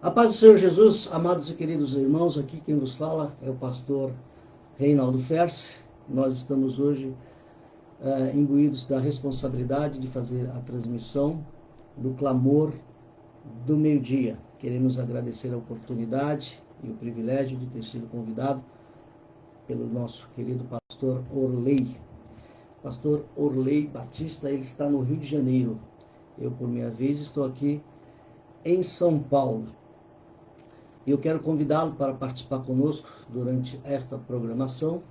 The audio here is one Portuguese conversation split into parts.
A paz do Senhor Jesus, amados e queridos irmãos, aqui quem vos fala é o pastor Reinaldo Ferse. Nós estamos hoje imbuídos da responsabilidade de fazer a transmissão do clamor do meio-dia. Queremos agradecer a oportunidade e o privilégio de ter sido convidado pelo nosso querido pastor Orley. Pastor Orley Batista, ele está no Rio de Janeiro. Eu, por minha vez, estou aqui em São Paulo. Eu quero convidá-lo para participar conosco durante esta programação,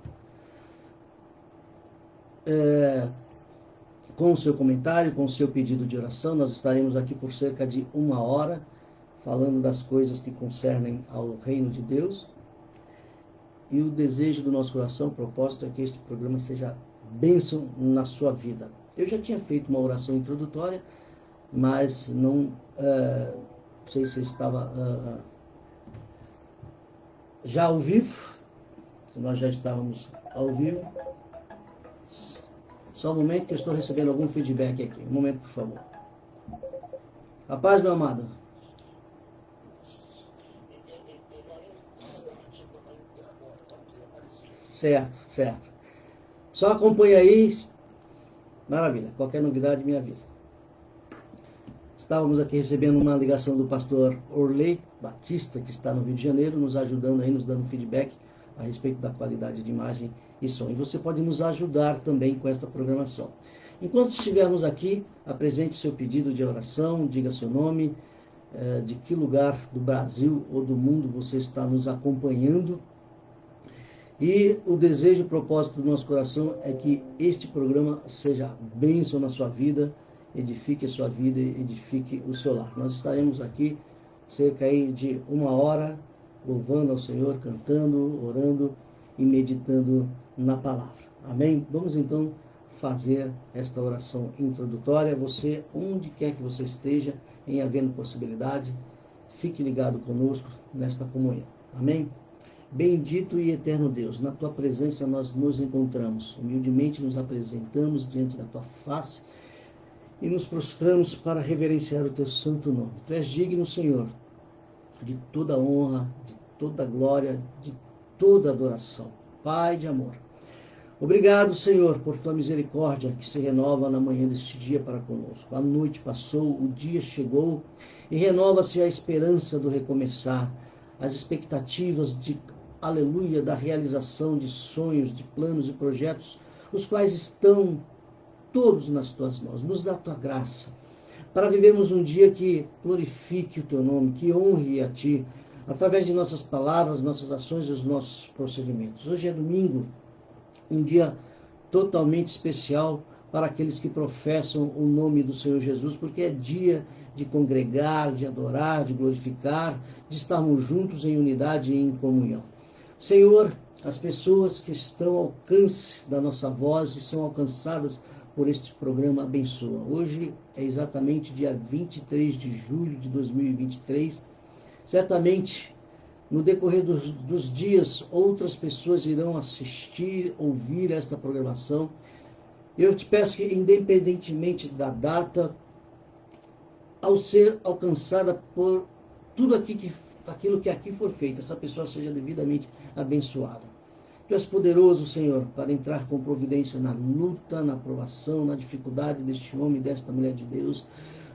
com o seu comentário, com o seu pedido de oração. Nós estaremos aqui por cerca de 1 hora, falando das coisas que concernem ao reino de Deus. E o desejo do nosso coração, o propósito, é que este programa seja bênção na sua vida. Eu já tinha feito uma oração introdutória, mas não sei se estava já ao vivo. Nós já estávamos ao vivo. Só um momento que eu estou recebendo algum feedback aqui. Um momento, por favor. Rapaz, meu amado. Certo. Só acompanha aí. Maravilha. Qualquer novidade me avisa. Estávamos aqui recebendo uma ligação do pastor Orley Batista, que está no Rio de Janeiro, nos ajudando aí, nos dando feedback a respeito da qualidade de imagem e som. E você pode nos ajudar também com esta programação. Enquanto estivermos aqui, apresente o seu pedido de oração, diga seu nome, de que lugar do Brasil ou do mundo você está nos acompanhando. E o desejo e o propósito do nosso coração é que este programa seja bênção na sua vida, edifique a sua vida, edifique o seu lar. Nós estaremos aqui cerca aí de 1 hora, louvando ao Senhor, cantando, orando e meditando na palavra. Amém? Vamos então fazer esta oração introdutória. Você, onde quer que você esteja, em havendo possibilidade, fique ligado conosco nesta comunhão. Amém? Bendito e eterno Deus, na tua presença nós nos encontramos, humildemente nos apresentamos diante da tua face e nos prostramos para reverenciar o teu santo nome. Tu és digno, Senhor, de toda honra, de toda glória, de toda adoração. Pai de amor. Obrigado, Senhor, por tua misericórdia que se renova na manhã deste dia para conosco. A noite passou, o dia chegou e renova-se a esperança do recomeçar, as expectativas de, aleluia, da realização de sonhos, de planos e projetos, os quais estão todos nas tuas mãos. Nos dá a tua graça para vivermos um dia que glorifique o teu nome, que honre a ti, através de nossas palavras, nossas ações e os nossos procedimentos. Hoje é domingo, um dia totalmente especial para aqueles que professam o nome do Senhor Jesus, porque é dia de congregar, de adorar, de glorificar, de estarmos juntos em unidade e em comunhão. Senhor, as pessoas que estão ao alcance da nossa voz e são alcançadas por este programa abençoa. Hoje é exatamente dia 23 de julho de 2023. Certamente, no decorrer dos dias, outras pessoas irão assistir, ouvir esta programação. Eu te peço que, independentemente da data, ao ser alcançada por tudo aquilo que aqui for feito, essa pessoa seja devidamente abençoada. Tu és poderoso, Senhor, para entrar com providência na luta, na provação, na dificuldade deste homem e desta mulher de Deus.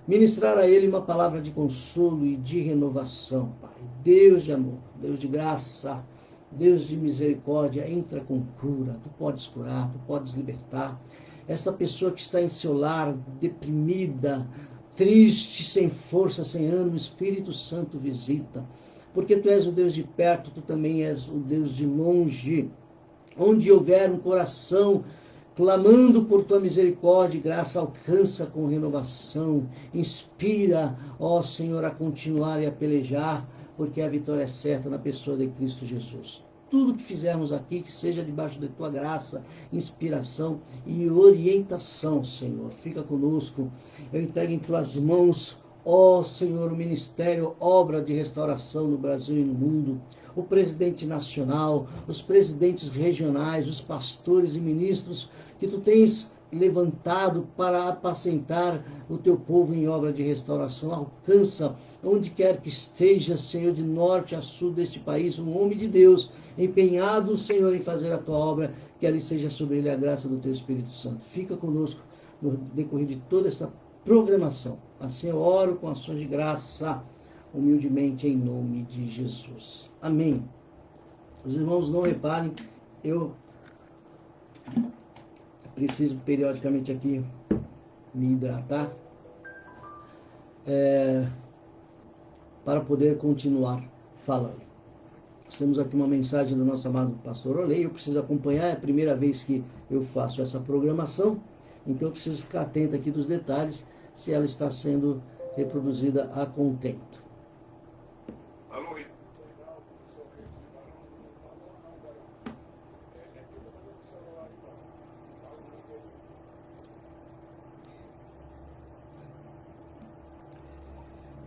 Ministrar a ele uma palavra de consolo e de renovação, Pai. Deus de amor, Deus de graça, Deus de misericórdia, entra com cura. Tu podes curar, tu podes libertar. Essa pessoa que está em seu lar, deprimida, triste, sem força, sem ânimo, Espírito Santo visita. Porque tu és o Deus de perto, tu também és o Deus de longe. Onde houver um coração clamando por tua misericórdia e graça, alcança com renovação. Inspira, ó Senhor, a continuar e a pelejar, porque a vitória é certa na pessoa de Cristo Jesus. Tudo que fizermos aqui, que seja debaixo de tua graça, inspiração e orientação, Senhor. Fica conosco. Eu entrego em tuas mãos, ó Senhor, o ministério, obra de restauração no Brasil e no mundo, o presidente nacional, os presidentes regionais, os pastores e ministros que tu tens levantado para apacentar o teu povo em obra de restauração. Alcança onde quer que esteja, Senhor, de norte a sul deste país, um homem de Deus, empenhado, Senhor, em fazer a tua obra, que ali seja sobre ele a graça do teu Espírito Santo. Fica conosco no decorrer de toda essa programação. Assim eu oro com ações de graça, humildemente em nome de Jesus. Amém. Os irmãos não reparem, eu preciso periodicamente aqui me hidratar para poder continuar falando. Temos aqui uma mensagem do nosso amado pastor Orley. Eu preciso acompanhar, é a primeira vez que eu faço essa programação, então eu preciso ficar atento aqui dos detalhes, se ela está sendo reproduzida a contento. Alô?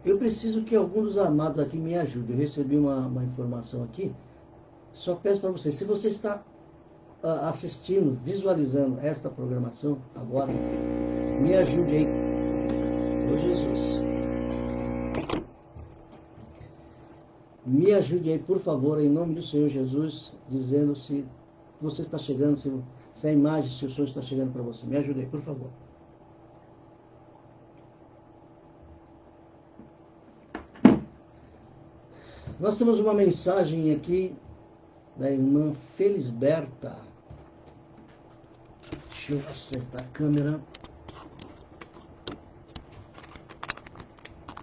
Eu preciso que algum dos amados aqui me ajude. Eu recebi uma informação aqui. Só peço para você, se você está assistindo, visualizando esta programação agora, me ajude aí. Ô Jesus. Me ajude aí, por favor, em nome do Senhor Jesus, dizendo se você está chegando, se a imagem, se o som está chegando para você. Me ajude aí, por favor. Nós temos uma mensagem aqui da irmã Felisberta. Deixa eu acertar a câmera.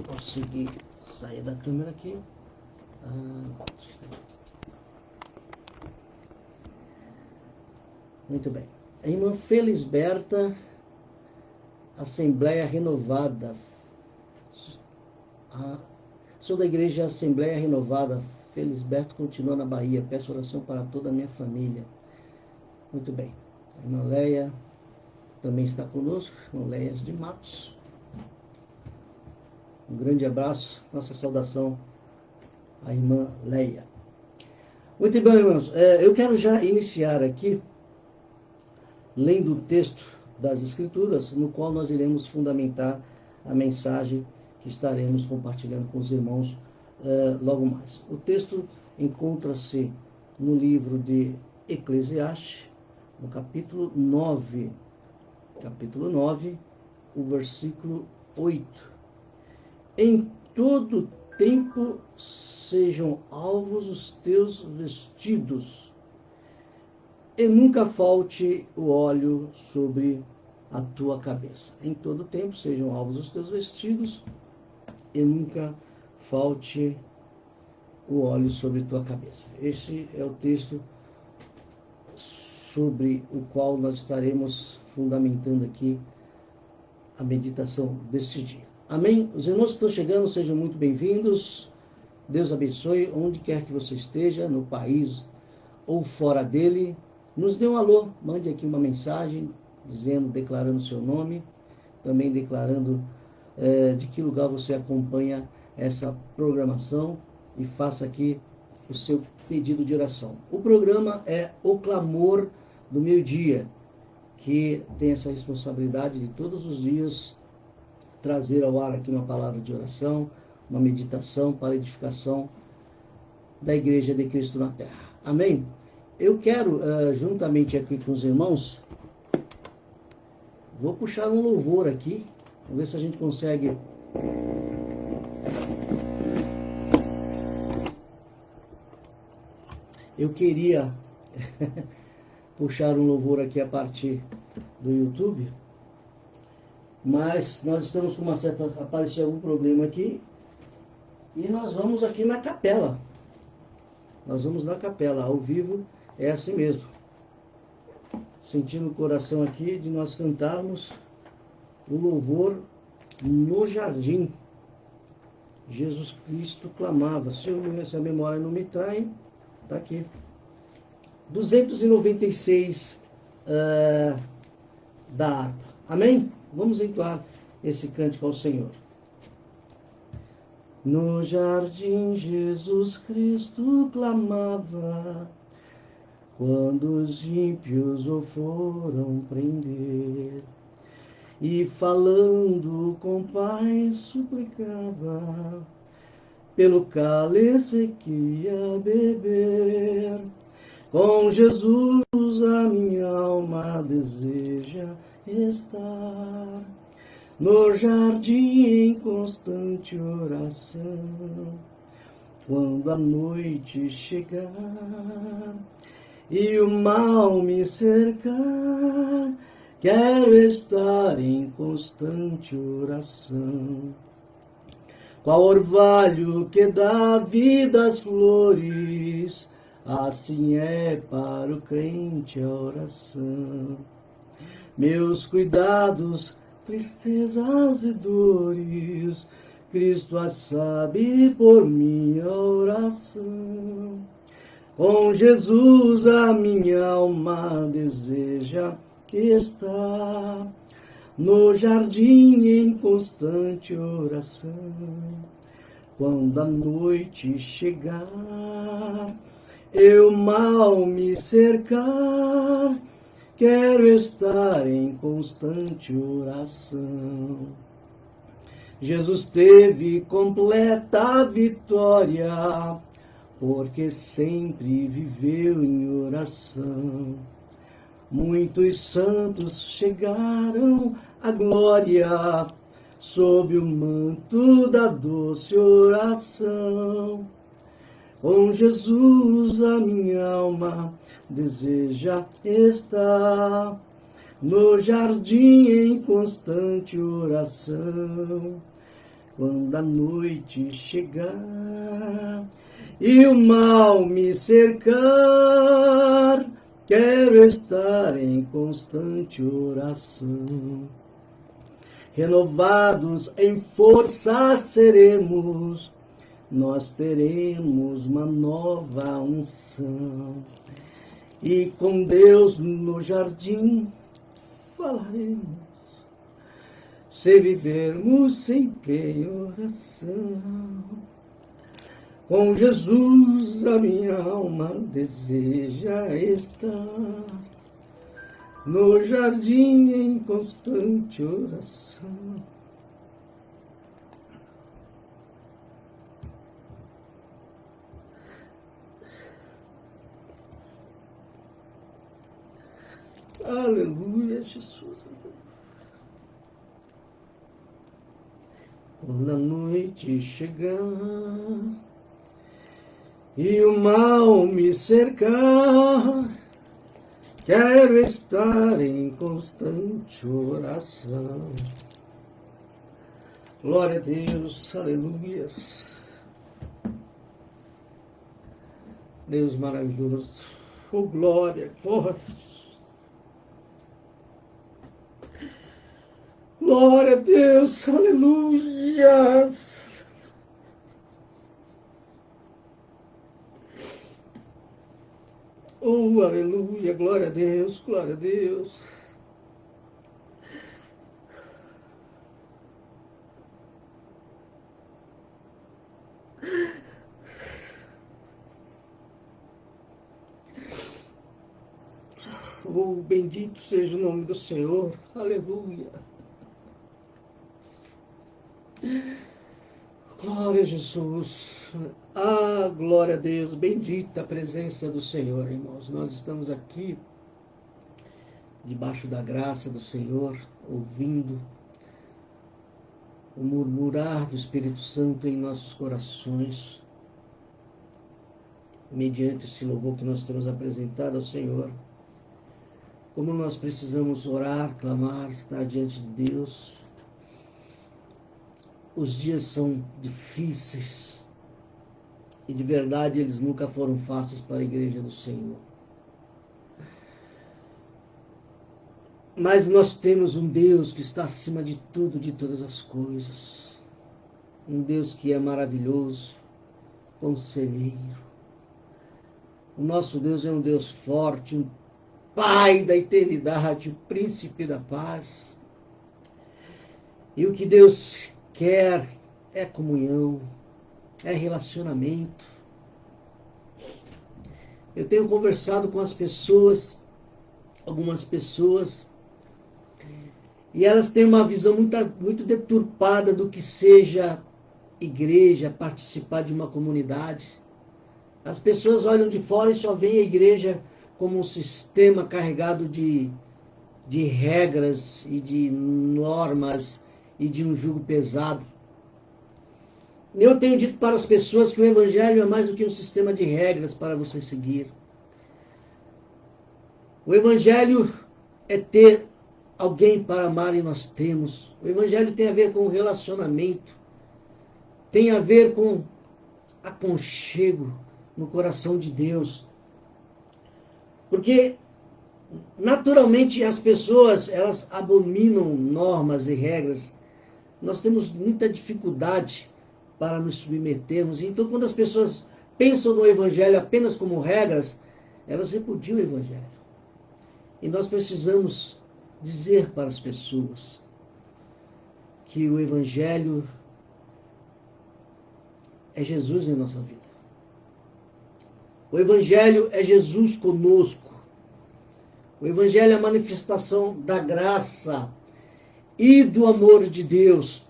Consegui sair da câmera aqui. Muito bem. A irmã Felisberta, Assembleia Renovada. Sou da igreja Assembleia Renovada. Felisberto continua na Bahia. Peço oração para toda a minha família. Muito bem. A irmã Leia também está conosco. Irmã Leia de Matos. Um grande abraço. Nossa saudação à irmã Leia. Muito bem, irmãos. Eu quero já iniciar aqui lendo o texto das Escrituras, no qual nós iremos fundamentar a mensagem que estaremos compartilhando com os irmãos logo mais. O texto encontra-se no livro de Eclesiastes, no capítulo 9. Capítulo 9, o versículo 8. Em todo tempo sejam alvos os teus vestidos, e nunca falte o óleo sobre a tua cabeça. Em todo tempo sejam alvos os teus vestidos, e nunca falte o óleo sobre tua cabeça. Esse é o texto sobre o qual nós estaremos fundamentando aqui a meditação deste dia. Amém? Os irmãos que estão chegando, sejam muito bem-vindos. Deus abençoe onde quer que você esteja, no país ou fora dele. Nos dê um alô, mande aqui uma mensagem dizendo, declarando seu nome, também declarando de que lugar você acompanha essa programação e faça aqui o seu pedido de oração. O programa é O Clamor do Meio-Dia, que tem essa responsabilidade de todos os dias trazer ao ar aqui uma palavra de oração, uma meditação para a edificação da Igreja de Cristo na Terra. Amém? Eu quero, juntamente aqui com os irmãos, vou puxar um louvor aqui. Vamos ver se a gente consegue. Eu queria puxar um louvor aqui a partir do YouTube, mas nós estamos com uma certa... Apareceu algum problema aqui e nós vamos aqui na capela. Nós vamos na capela, ao vivo é assim mesmo. Sentindo o coração aqui de nós cantarmos o louvor no jardim. Jesus Cristo clamava. Se a memória não me trai, está aqui. 296 da harpa. Amém? Vamos entoar esse cântico ao Senhor. No jardim Jesus Cristo clamava, quando os ímpios o foram prender. E falando com paz suplicava, pelo cálice que ia beber. Com Jesus a minha alma deseja estar, no jardim em constante oração. Quando a noite chegar e o mal me cercar, quero estar em constante oração. Qual orvalho que dá vida às flores, assim é para o crente a oração. Meus cuidados, tristezas e dores, Cristo as sabe por minha oração. Com Jesus a minha alma deseja estar, no jardim em constante oração. Quando a noite chegar, eu mal me cercar, quero estar em constante oração. Jesus teve completa vitória, porque sempre viveu em oração. Muitos santos chegaram à glória, sob o manto da doce oração. Com Jesus a minha alma deseja estar, no jardim em constante oração. Quando a noite chegar e o mal me cercar, quero estar em constante oração. Renovados em força seremos, nós teremos uma nova unção. E com Deus no jardim falaremos, se vivermos sempre em oração. Com Jesus a minha alma deseja estar, no jardim em constante oração. Aleluia, Jesus. Quando a noite chegar e o mal me cercar, quero estar em constante oração. Glória a Deus, aleluias. Deus maravilhoso. Oh, glória, glória. Glória a Deus, aleluias. Oh, aleluia, glória a Deus, glória a Deus. Oh, bendito seja o nome do Senhor, aleluia. Glória a Jesus. Ah, glória a Deus, bendita a presença do Senhor, irmãos. Nós estamos aqui, debaixo da graça do Senhor, ouvindo o murmurar do Espírito Santo em nossos corações, mediante esse louvor que nós temos apresentado ao Senhor. Como nós precisamos orar, clamar, estar diante de Deus. Os dias são difíceis e de verdade eles nunca foram fáceis para a igreja do Senhor. Mas nós temos um Deus que está acima de tudo, de todas as coisas. Um Deus que é maravilhoso, conselheiro. O nosso Deus é um Deus forte, um Pai da eternidade, o príncipe da paz. E o que Deus quer é comunhão, é relacionamento. Eu tenho conversado com as pessoas, algumas pessoas, e elas têm uma visão muito deturpada do que seja igreja, participar de uma comunidade. As pessoas olham de fora e só veem a igreja como um sistema carregado de regras e de normas e de um jugo pesado. Eu tenho dito para as pessoas que o Evangelho é mais do que um sistema de regras para você seguir. O Evangelho é ter alguém para amar e nós temos. O Evangelho tem a ver com relacionamento, tem a ver com aconchego no coração de Deus. Porque naturalmente as pessoas, elas abominam normas e regras. Nós temos muita dificuldade para nos submetermos. Então, quando as pessoas pensam no Evangelho apenas como regras, elas repudiam o Evangelho. E nós precisamos dizer para as pessoas que o Evangelho é Jesus em nossa vida. O Evangelho é Jesus conosco. O Evangelho é a manifestação da graça e do amor de Deus,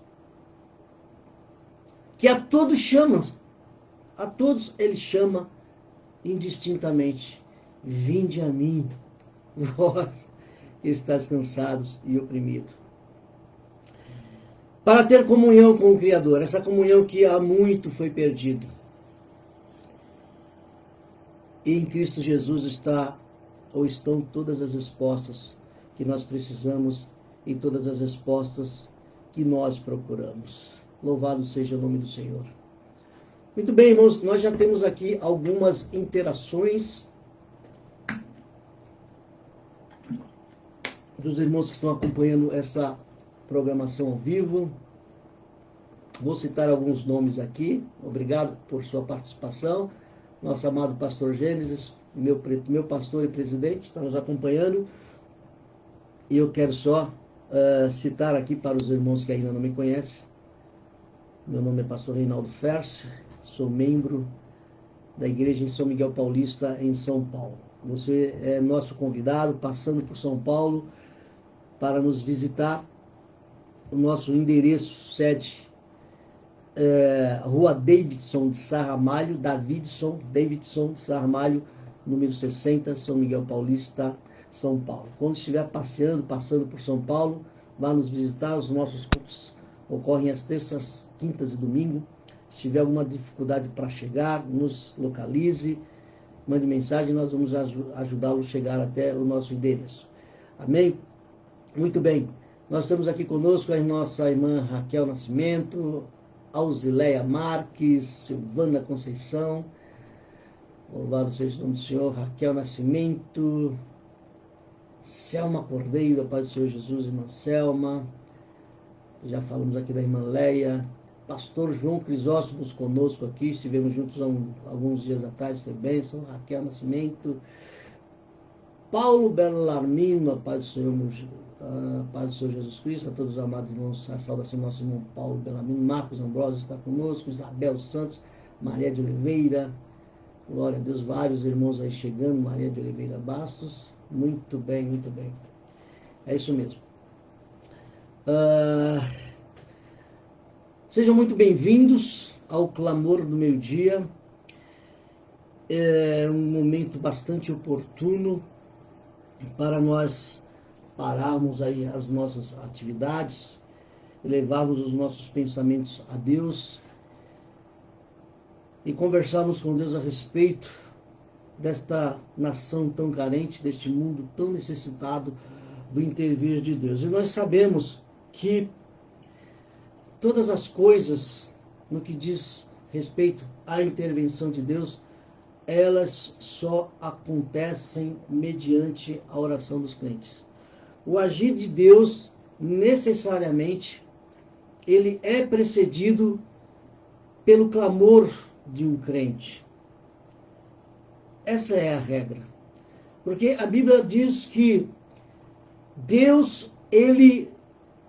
que a todos chama, a todos ele chama indistintamente. Vinde a mim, vós que estáis cansados e oprimidos. Para ter comunhão com o Criador, essa comunhão que há muito foi perdida. E em Cristo Jesus estão todas as respostas que nós precisamos e todas as respostas que nós procuramos. Louvado seja o nome do Senhor. Muito bem, irmãos, nós já temos aqui algumas interações dos irmãos que estão acompanhando essa programação ao vivo. Vou citar alguns nomes aqui. Obrigado por sua participação. Nosso amado pastor Gênesis, meu pastor e presidente, está nos acompanhando. E eu quero só citar aqui para os irmãos que ainda não me conhecem. Meu nome é pastor Reinaldo Ferse, sou membro da igreja em São Miguel Paulista, em São Paulo. Você é nosso convidado, passando por São Paulo, para nos visitar. O nosso endereço, sede, Rua Davidson de Sarramalho, Davidson de Sarramalho, número 60, São Miguel Paulista, São Paulo. Quando estiver passando por São Paulo, vá nos visitar. Os nossos cultos ocorrem às terças, quintas e domingo. Se tiver alguma dificuldade para chegar, nos localize, mande mensagem, nós vamos ajudá-lo a chegar até o nosso endereço. Amém? Muito bem. Nós temos aqui conosco a nossa irmã Raquel Nascimento, Alzileia Marques, Silvana Conceição. Louvado seja o nome do Senhor. Raquel Nascimento, Selma Cordeiro, a paz do Senhor Jesus, irmã Selma. Já falamos aqui da irmã Leia. Pastor João Crisóstomos conosco aqui, estivemos juntos alguns dias atrás, foi bênção. Raquel Nascimento. Paulo Bellarmino, a paz do Senhor, paz do Senhor Jesus Cristo, a todos os amados irmãos, a saudação do nosso irmão Paulo Bellarmino. Marcos Ambrosio está conosco, Isabel Santos, Maria de Oliveira, glória a Deus, vários irmãos aí chegando, Maria de Oliveira Bastos. Muito bem, muito bem. É isso mesmo. Sejam muito bem-vindos ao Clamor do Meio-Dia. É um momento bastante oportuno para nós pararmos aí as nossas atividades, levarmos os nossos pensamentos a Deus e conversarmos com Deus a respeito desta nação tão carente, deste mundo tão necessitado do intervir de Deus. E nós sabemos que todas as coisas, no que diz respeito à intervenção de Deus, elas só acontecem mediante a oração dos crentes. O agir de Deus, necessariamente, ele é precedido pelo clamor de um crente. Essa é a regra. Porque a Bíblia diz que Deus, ele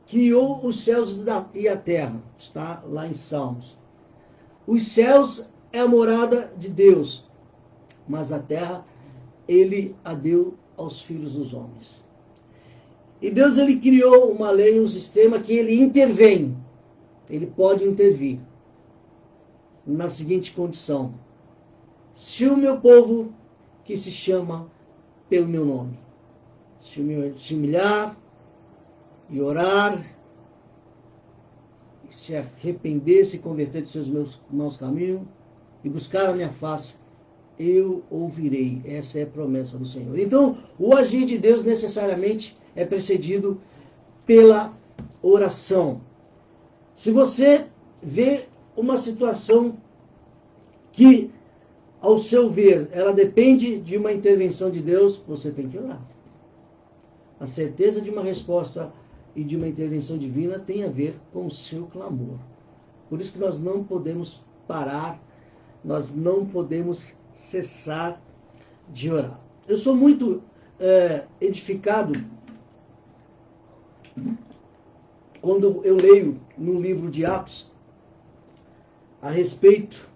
criou os céus e a terra. Está lá em Salmos. Os céus é a morada de Deus. mas a terra ele a deu aos filhos dos homens. E Deus ele criou uma lei, um sistema que ele intervém. Ele pode intervir na seguinte condição: se o meu povo, que se chama pelo meu nome, se humilhar e orar, se arrepender, se converter dos seus maus caminhos e buscar a minha face, eu ouvirei. Essa é a promessa do Senhor. Então, o agir de Deus necessariamente é precedido pela oração. Se você vê uma situação que, ao seu ver, ela depende de uma intervenção de Deus, você tem que orar. A certeza de uma resposta e de uma intervenção divina tem a ver com o seu clamor. Por isso que nós não podemos parar, nós não podemos cessar de orar. Eu sou muito edificado quando eu leio no livro de Atos a respeito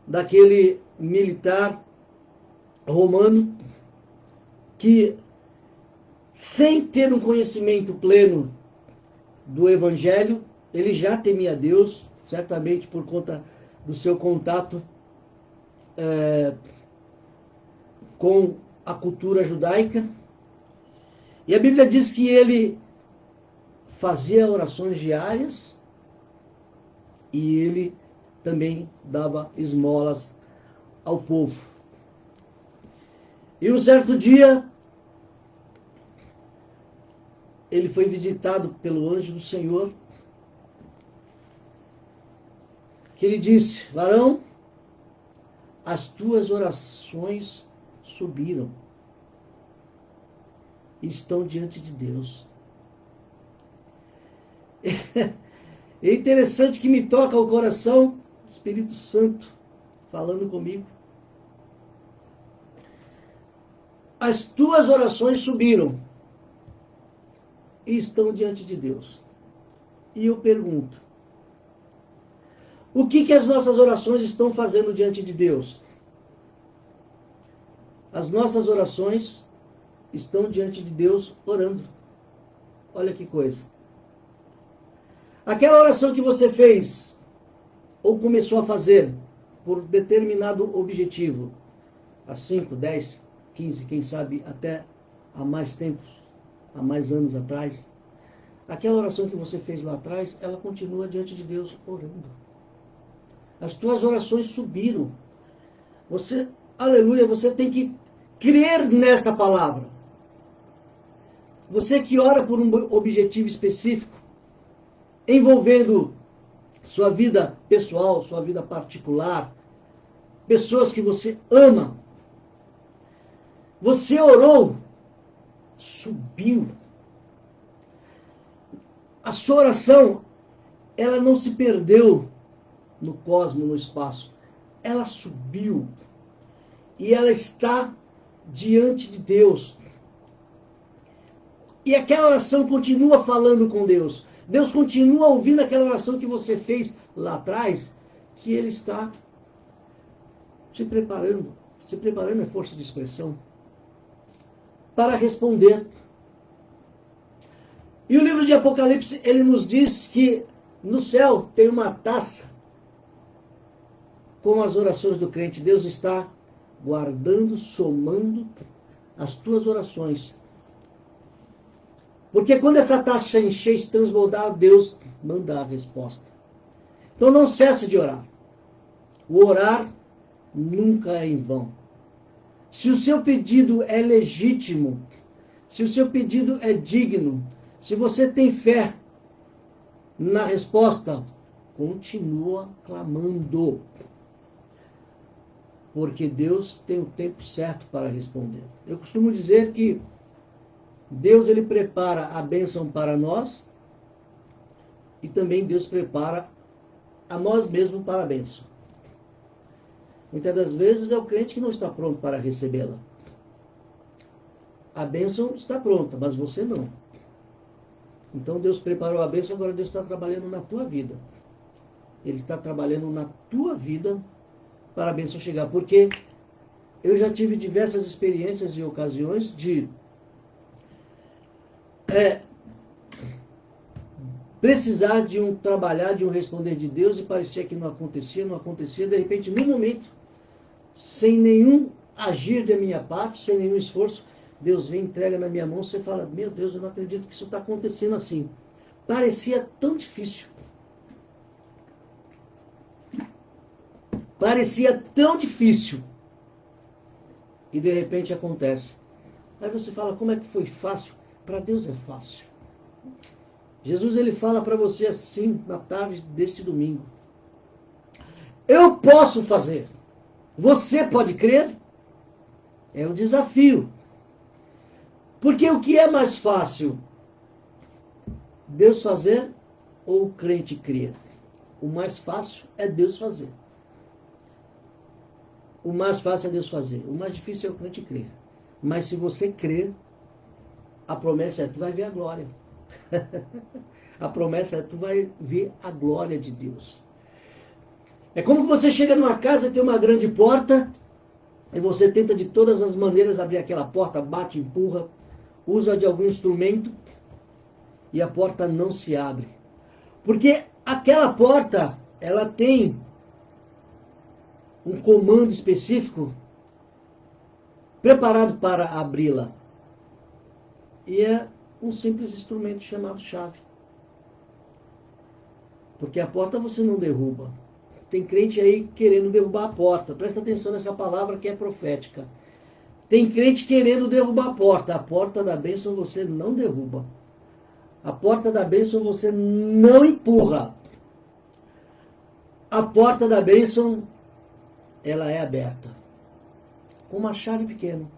daquele militar romano que, sem ter um conhecimento pleno do Evangelho, ele já temia a Deus, certamente por conta do seu contato com a cultura judaica. E a Bíblia diz que ele fazia orações diárias e ele também dava esmolas ao povo. E um certo dia, ele foi visitado pelo anjo do Senhor, que ele disse: varão, as tuas orações subiram e estão diante de Deus. É interessante que me toca o coração, o Espírito Santo falando comigo. As tuas orações subiram e estão diante de Deus. E eu pergunto: o que as nossas orações estão fazendo diante de Deus? As nossas orações estão diante de Deus orando. Olha que coisa. Aquela oração que você fez, ou começou a fazer, por determinado objetivo, há 5, 10, 15, quem sabe até há mais tempos, há mais anos atrás, aquela oração que você fez lá atrás, ela continua diante de Deus orando. As tuas orações subiram. Você, aleluia, você tem que crer nesta palavra. Você que ora por um objetivo específico, envolvendo sua vida pessoal, sua vida particular, pessoas que você ama. Você orou, subiu. A sua oração, ela não se perdeu no cosmos, no espaço. Ela subiu e ela está diante de Deus. E aquela oração continua falando com Deus. Deus continua ouvindo aquela oração que você fez lá atrás, que Ele está se preparando. Se preparando é força de expressão. Para responder. E o livro de Apocalipse, ele nos diz que no céu tem uma taça com as orações do crente. Deus está guardando, somando as tuas orações. Porque quando essa taça encher, se transbordar, Deus manda a resposta. Então não cesse de orar. O orar nunca é em vão. Se o seu pedido é legítimo, se o seu pedido é digno, se você tem fé na resposta, continua clamando. Porque Deus tem o tempo certo para responder. Eu costumo dizer que Deus ele prepara a bênção para nós e também Deus prepara a nós mesmos para a bênção. Muitas das vezes é o crente que não está pronto para recebê-la. A bênção está pronta, mas você não. Então Deus preparou a bênção, agora Deus está trabalhando na tua vida. Ele está trabalhando na tua vida para a bênção chegar. Porque eu já tive diversas experiências e ocasiões de precisar de trabalhar, de responder de Deus, e parecia que não acontecia, de repente, num momento, sem nenhum agir da minha parte, sem nenhum esforço, Deus vem, entrega na minha mão, você fala, meu Deus, eu não acredito que isso está acontecendo assim. Parecia tão difícil. Parecia tão difícil. E de repente acontece. Aí você fala, como é que foi fácil? Para Deus é fácil. Jesus, ele fala para você assim, na tarde deste domingo. Eu posso fazer. Você pode crer? É um desafio. Porque o que é mais fácil? Deus fazer ou o crente crer? O mais fácil é Deus fazer. O mais fácil é Deus fazer. O mais difícil é o crente crer. Mas se você crer, a promessa é tu vai ver a glória. A promessa é tu vai ver a glória de Deus. É como que você chega numa casa e tem uma grande porta e você tenta de todas as maneiras abrir aquela porta, bate, empurra, usa de algum instrumento e a porta não se abre. Porque aquela porta, ela tem um comando específico preparado para abri-la. E é um simples instrumento chamado chave. Porque a porta você não derruba. Tem crente aí querendo derrubar a porta. Presta atenção nessa palavra que é profética. Tem crente querendo derrubar a porta. A porta da bênção você não derruba. A porta da bênção você não empurra. A porta da bênção, ela é aberta. Com uma chave pequena.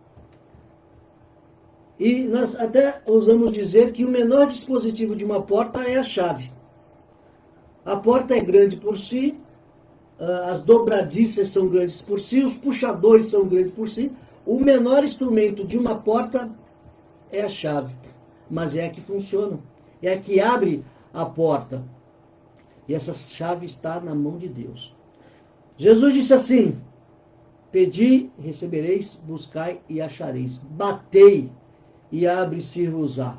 E nós até ousamos dizer que o menor dispositivo de uma porta é a chave. A porta é grande por si, as dobradiças são grandes por si, os puxadores são grandes por si. O menor instrumento de uma porta é a chave, mas é a que funciona, é a que abre a porta. E essa chave está na mão de Deus. Jesus disse assim, pedi, recebereis, buscai e achareis. Batei e abre-se-vos-á.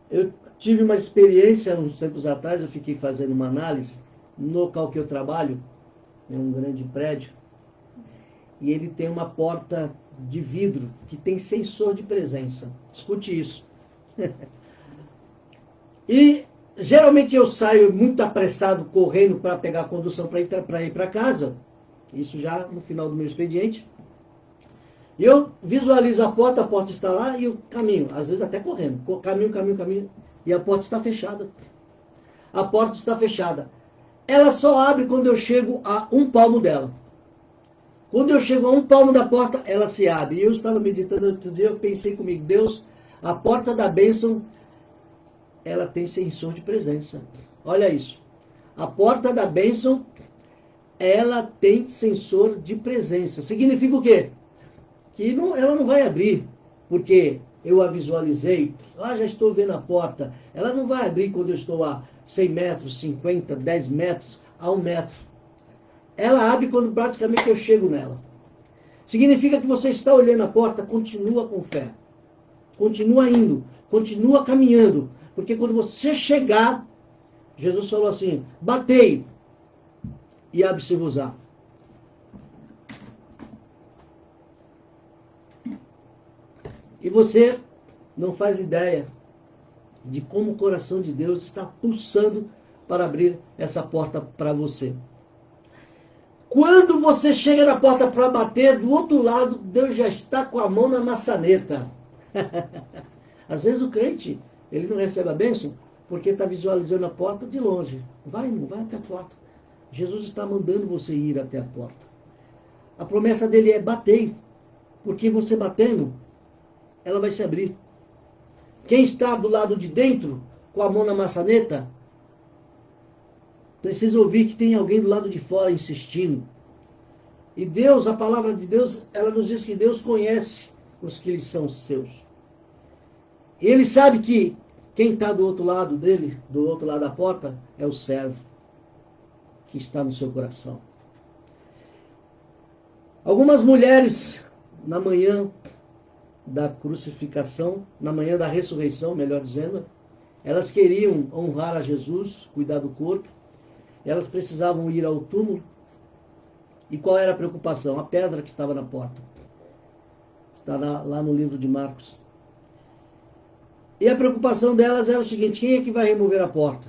Eu tive uma experiência, uns tempos atrás, eu fiquei fazendo uma análise, no local que eu trabalho, é um grande prédio, e ele tem uma porta de vidro que tem sensor de presença. Escute isso. E geralmente eu saio muito apressado, correndo para pegar a condução para ir para casa, isso já no final do meu expediente. E eu visualizo a porta está lá e eu caminho, às vezes até correndo. Caminho, e a porta está fechada. A porta está fechada. Ela só abre quando eu chego a um palmo dela. Quando eu chego a um palmo da porta, ela se abre. E eu estava meditando outro dia, eu pensei comigo, Deus, a porta da bênção, ela tem sensor de presença. Olha isso. A porta da bênção, ela tem sensor de presença. Significa o quê? Que ela não vai abrir, porque eu a visualizei, já estou vendo a porta. Ela não vai abrir quando eu estou a 100 metros, 50, 10 metros, a 1 metro. Ela abre quando praticamente eu chego nela. Significa que você está olhando a porta, continua com fé. Continua indo, continua caminhando. Porque quando você chegar, Jesus falou assim, batei e abre-se-vos-á. E você não faz ideia de como o coração de Deus está pulsando para abrir essa porta para você. Quando você chega na porta para bater, do outro lado, Deus já está com a mão na maçaneta. Às vezes o crente, ele não recebe a bênção porque está visualizando a porta de longe. Vai, irmão, vai até a porta. Jesus está mandando você ir até a porta. A promessa dele é bater, porque você batendo, ela vai se abrir. Quem está do lado de dentro, com a mão na maçaneta, precisa ouvir que tem alguém do lado de fora insistindo. E Deus, a palavra de Deus, ela nos diz que Deus conhece os que lhes são seus. Ele sabe que quem está do outro lado dele, do outro lado da porta, é o servo que está no seu coração. Algumas mulheres, na manhã da crucificação, na manhã da ressurreição, melhor dizendo, elas queriam honrar a Jesus, cuidar do corpo, elas precisavam ir ao túmulo. E qual era a preocupação? A pedra que estava na porta. Está lá no livro de Marcos. E a preocupação delas era o seguinte: quem é que vai remover a porta?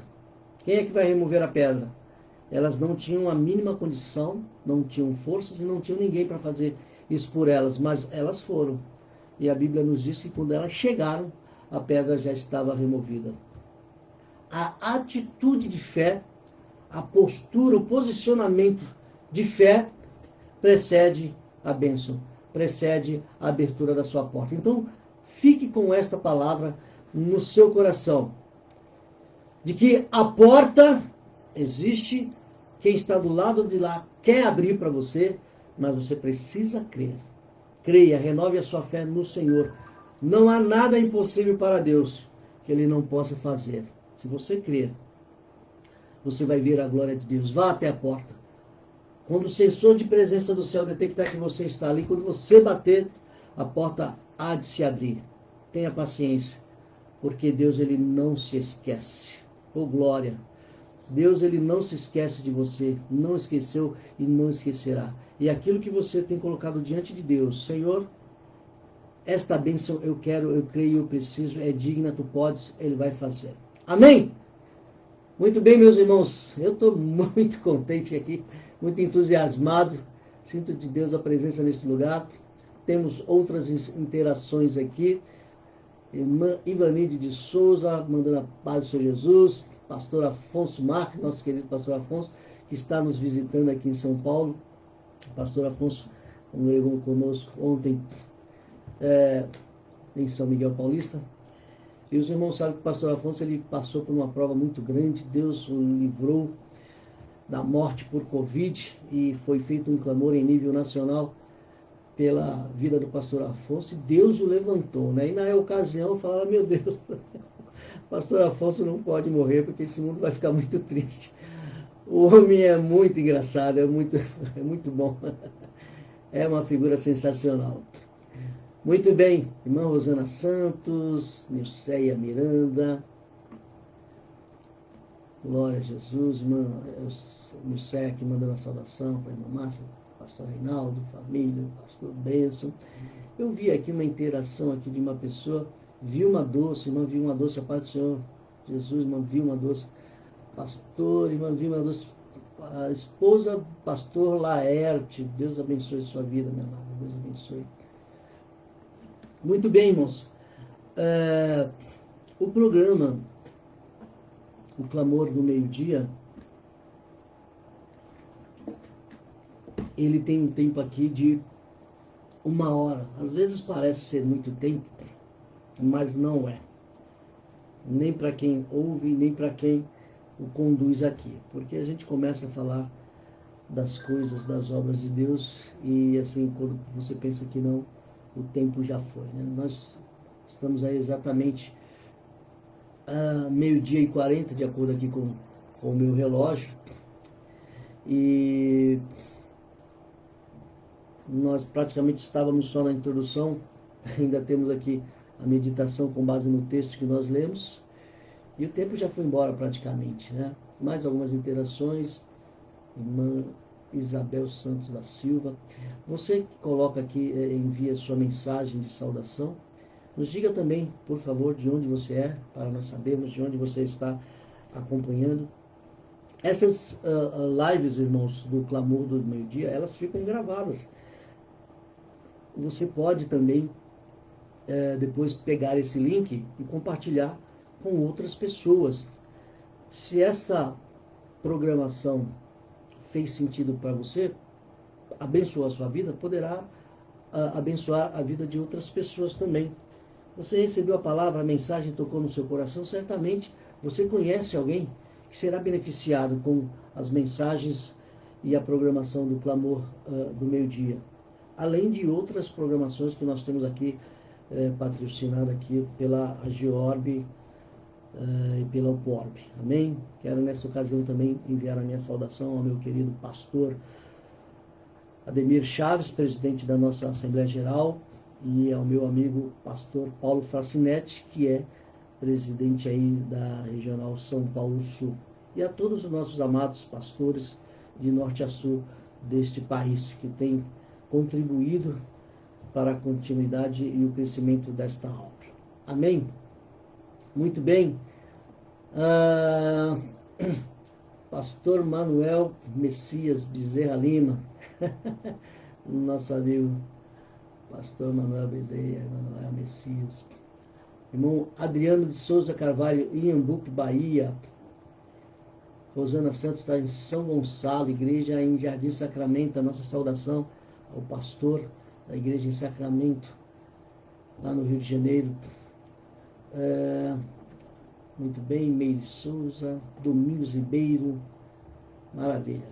Quem é que vai remover a pedra? Elas não tinham a mínima condição, não tinham forças e não tinham ninguém para fazer isso por elas, mas elas foram. E a Bíblia nos diz que quando elas chegaram, a pedra já estava removida. A atitude de fé, a postura, o posicionamento de fé precede a bênção, precede a abertura da sua porta. Então, fique com esta palavra no seu coração, de que a porta existe, quem está do lado de lá quer abrir para você, mas você precisa crer. Creia, renove a sua fé no Senhor. Não há nada impossível para Deus que Ele não possa fazer. Se você crer, você vai ver a glória de Deus. Vá até a porta. Quando o sensor de presença do céu detectar que você está ali, quando você bater, a porta há de se abrir. Tenha paciência, porque Deus ele não se esquece. Oh glória! Deus ele não se esquece de você, não esqueceu e não esquecerá. E aquilo que você tem colocado diante de Deus, Senhor, esta bênção eu quero, eu creio, eu preciso, é digna, tu podes, Ele vai fazer. Amém? Muito bem, meus irmãos, eu estou muito contente aqui, muito entusiasmado, sinto de Deus a presença nesse lugar. Temos outras interações aqui. Irmã Ivanide de Souza, mandando a paz do Senhor Jesus. Pastor Afonso Marques, nosso querido pastor Afonso, que está nos visitando aqui em São Paulo. O pastor Afonso congregou conosco ontem em São Miguel Paulista. E os irmãos sabem que o pastor Afonso ele passou por uma prova muito grande. Deus o livrou da morte por Covid e foi feito um clamor em nível nacional pela vida do pastor Afonso, e Deus o levantou, né? E na ocasião eu falava, meu Deus, pastor Afonso não pode morrer, porque esse mundo vai ficar muito triste. O homem é muito engraçado, é muito bom. É uma figura sensacional. Muito bem, irmã Rosana Santos, Nilceia Miranda, glória a Jesus, irmã Nilceia aqui mandando a saudação para a irmã Márcia, pastor Reinaldo, família, pastor Benção. Eu vi aqui uma interação aqui de uma pessoa, Vilma Doce, irmã Vilma Doce, a paz do Senhor Jesus, irmã Vilma Doce, pastor, irmã Vilma Doce, a esposa do pastor Laerte, Deus abençoe sua vida, minha amada, Deus abençoe. Muito bem, irmãos, o programa, o Clamor do Meio-Dia, ele tem um tempo aqui de 1 hora. Às vezes parece ser muito tempo, mas não é. Nem para quem ouve, nem para quem o conduz aqui. Porque a gente começa a falar das coisas, das obras de Deus, e assim, quando você pensa que não, o tempo já foi, né? Nós estamos aí exatamente a 12h40, de acordo aqui com o meu relógio, e nós praticamente estávamos só na introdução. Ainda temos aqui a meditação com base no texto que nós lemos, e o tempo já foi embora praticamente, né? Mais algumas interações. Irmã Isabel Santos da Silva, você que coloca aqui, envia sua mensagem de saudação, nos diga também, por favor, de onde você é, para nós sabermos de onde você está acompanhando. Essas lives, irmãos, do Clamor do Meio-Dia, elas ficam gravadas. Você pode também depois pegar esse link e compartilhar com outras pessoas. Se essa programação fez sentido para você, abençoou a sua vida, poderá abençoar a vida de outras pessoas também. Você recebeu a palavra, a mensagem tocou no seu coração, certamente você conhece alguém que será beneficiado com as mensagens e a programação do Clamor do Meio-Dia. Além de outras programações que nós temos aqui, patrocinada aqui pela Agiorb e pela UPORB. Amém? Quero nessa ocasião também enviar a minha saudação ao meu querido pastor Ademir Chaves, presidente da nossa Assembleia Geral, e ao meu amigo pastor Paulo Fracinetti, que é presidente aí da Regional São Paulo Sul. E a todos os nossos amados pastores de norte a sul deste país, que têm contribuído para a continuidade e o crescimento desta obra. Amém? Muito bem. Pastor Manuel Messias Bezerra Lima, nosso amigo Pastor Manuel Messias. Irmão Adriano de Souza Carvalho, Inhambupe, Bahia. Rosana Santos está em São Gonçalo, igreja em Jardim Sacramento. A nossa saudação ao pastor da igreja em Sacramento, lá no Rio de Janeiro. Muito bem, Meire Souza, Domingos Ribeiro, maravilha.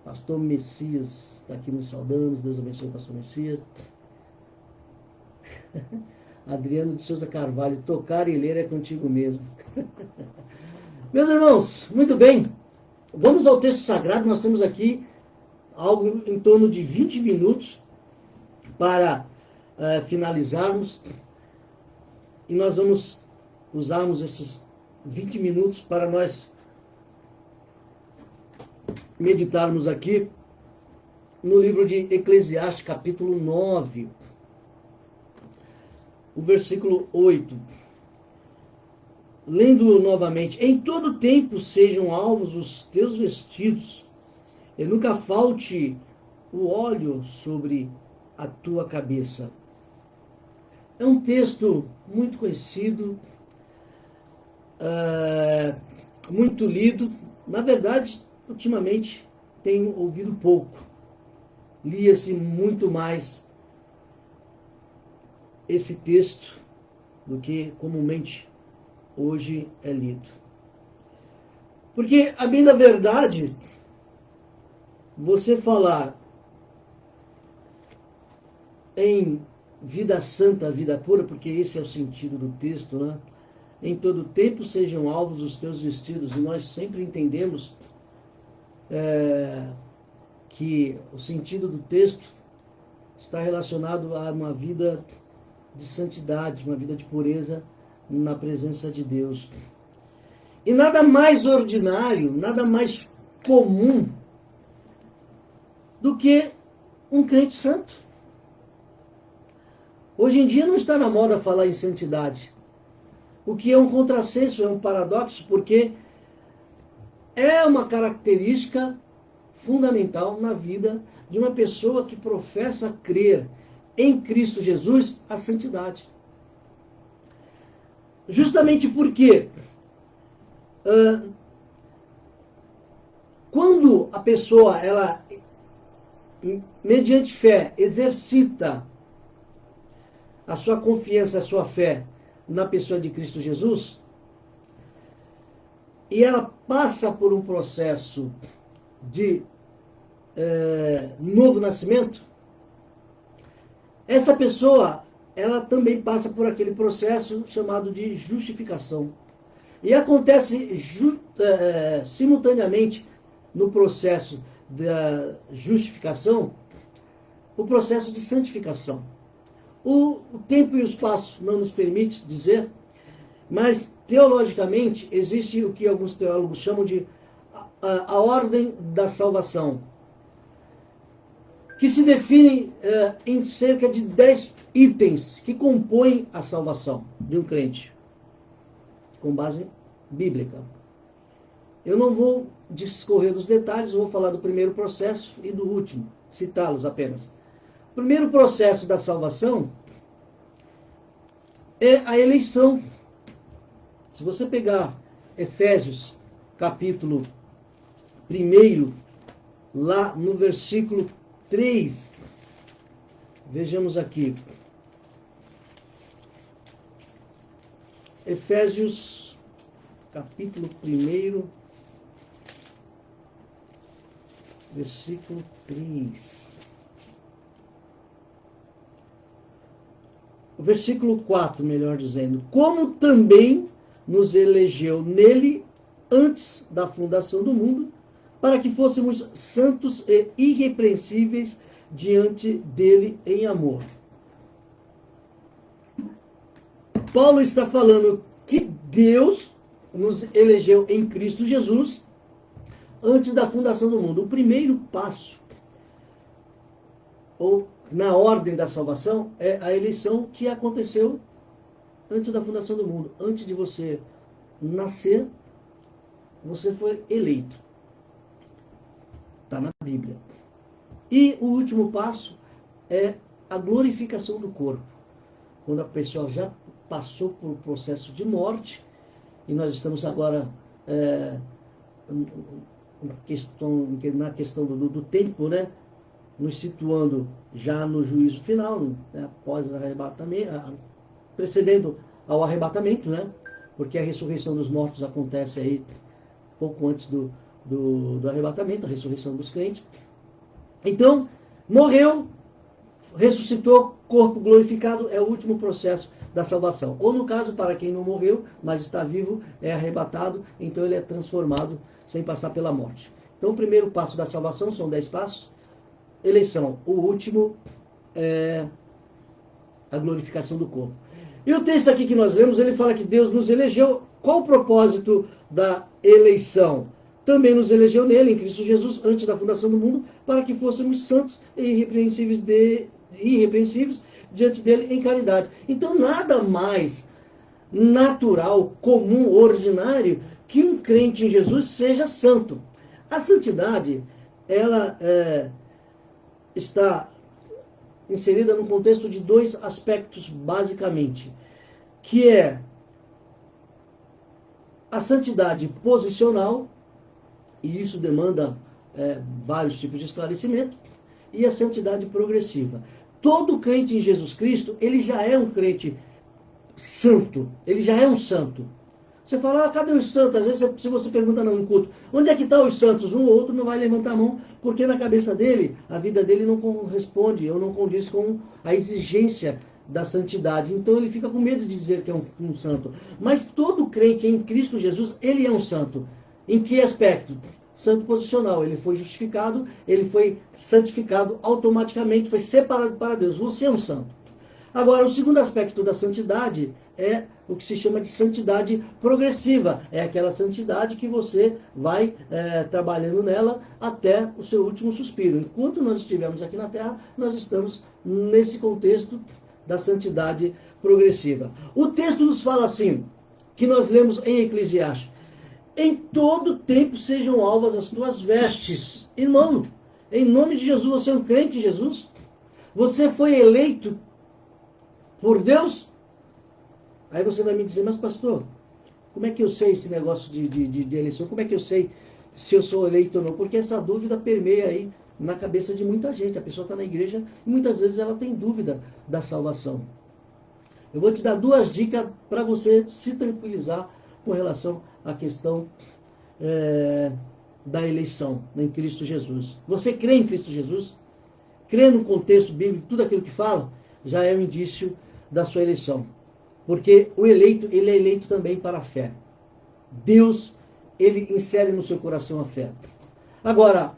Pastor Messias está aqui nos saudando, Deus abençoe o pastor Messias. Adriano de Souza Carvalho, tocar e ler é contigo mesmo. Meus irmãos, muito bem, vamos ao texto sagrado. Nós temos aqui algo em torno de 20 minutos para finalizarmos, e nós vamos usarmos esses 20 minutos para nós meditarmos aqui no livro de Eclesiastes, capítulo 9, o versículo 8. Lendo novamente: em todo tempo sejam alvos os teus vestidos, e nunca falte o óleo sobre a tua cabeça. É um texto muito conhecido, muito lido. Na verdade, ultimamente tenho ouvido pouco. Lia-se muito mais esse texto do que comumente hoje é lido. Porque, a bem da verdade, você falar em vida santa, vida pura, porque esse é o sentido do texto, né? Em todo tempo sejam alvos os teus vestidos, e nós sempre entendemos que o sentido do texto está relacionado a uma vida de santidade, uma vida de pureza na presença de Deus. E nada mais ordinário, nada mais comum do que um crente santo. Hoje em dia não está na moda falar em santidade, o que é um contrassenso, é um paradoxo, porque é uma característica fundamental na vida de uma pessoa que professa crer em Cristo Jesus, a santidade. Justamente porque quando a pessoa, ela, mediante fé, exercita a sua confiança, a sua fé na pessoa de Cristo Jesus, e ela passa por um processo de novo nascimento, essa pessoa, ela também passa por aquele processo chamado de justificação. E acontece simultaneamente no processo da justificação, o processo de santificação. O tempo e o espaço não nos permite dizer, mas teologicamente existe o que alguns teólogos chamam de a ordem da salvação, que se define em cerca de 10 itens que compõem a salvação de um crente, com base bíblica. Eu não vou discorrer dos detalhes, vou falar do primeiro processo e do último, citá-los apenas. O primeiro processo da salvação é a eleição. Se você pegar Efésios, capítulo 1, lá no versículo 3, vejamos aqui. Efésios, capítulo 1, versículo 3. O versículo 4, melhor dizendo: como também nos elegeu nele antes da fundação do mundo, para que fôssemos santos e irrepreensíveis diante dele em amor. Paulo está falando que Deus nos elegeu em Cristo Jesus antes da fundação do mundo. O primeiro passo, ou na ordem da salvação, é a eleição que aconteceu antes da fundação do mundo. Antes de você nascer, você foi eleito. Está na Bíblia. E o último passo é a glorificação do corpo. Quando a pessoa já passou por um processo de morte, e nós estamos agora na questão do tempo, né? Nos situando já no juízo final, né? Após o arrebatamento, precedendo ao arrebatamento, né? Porque a ressurreição dos mortos acontece aí pouco antes do arrebatamento, a ressurreição dos crentes. Então, morreu, ressuscitou, corpo glorificado, é o último processo da salvação. Ou no caso, para quem não morreu, mas está vivo, é arrebatado, então ele é transformado sem passar pela morte. Então o primeiro passo da salvação, são 10 passos, eleição. O último é a glorificação do corpo. E o texto aqui que nós lemos, ele fala que Deus nos elegeu. Qual o propósito da eleição? Também nos elegeu nele, em Cristo Jesus, antes da fundação do mundo, para que fôssemos santos e irrepreensíveis diante dele em caridade. Então, nada mais natural, comum, ordinário, que um crente em Jesus seja santo. A santidade, ela está inserida no contexto de 2 aspectos, basicamente, que é a santidade posicional, e isso demanda vários tipos de esclarecimento, e a santidade progressiva. Todo crente em Jesus Cristo, ele já é um crente santo, ele já é um santo. Você fala, cadê os santos? Às vezes, se você pergunta num culto, onde é que estão os santos? Um ou outro não vai levantar a mão, porque na cabeça dele, a vida dele não corresponde, ou não condiz com a exigência da santidade. Então ele fica com medo de dizer que é um santo. Mas todo crente em Cristo Jesus, ele é um santo. Em que aspecto? Santo posicional. Ele foi justificado, ele foi santificado automaticamente, foi separado para Deus. Você é um santo. Agora, o segundo aspecto da santidade é o que se chama de santidade progressiva. É aquela santidade que você vai trabalhando nela até o seu último suspiro. Enquanto nós estivermos aqui na Terra, nós estamos nesse contexto da santidade progressiva. O texto nos fala assim, que nós lemos em Eclesiastes: em todo tempo sejam alvas as tuas vestes. Irmão, em nome de Jesus, você é um crente em Jesus? Você foi eleito por Deus? Aí você vai me dizer, mas pastor, como é que eu sei esse negócio de eleição? Como é que eu sei se eu sou eleito ou não? Porque essa dúvida permeia aí na cabeça de muita gente. A pessoa está na igreja e muitas vezes ela tem dúvida da salvação. Eu vou te dar 2 dicas para você se tranquilizar com relação à questão da eleição em Cristo Jesus. Você crê em Cristo Jesus? Crê no contexto bíblico, tudo aquilo que fala, já é um indício da sua eleição. Porque o eleito, ele é eleito também para a fé. Deus, ele insere no seu coração a fé. Agora,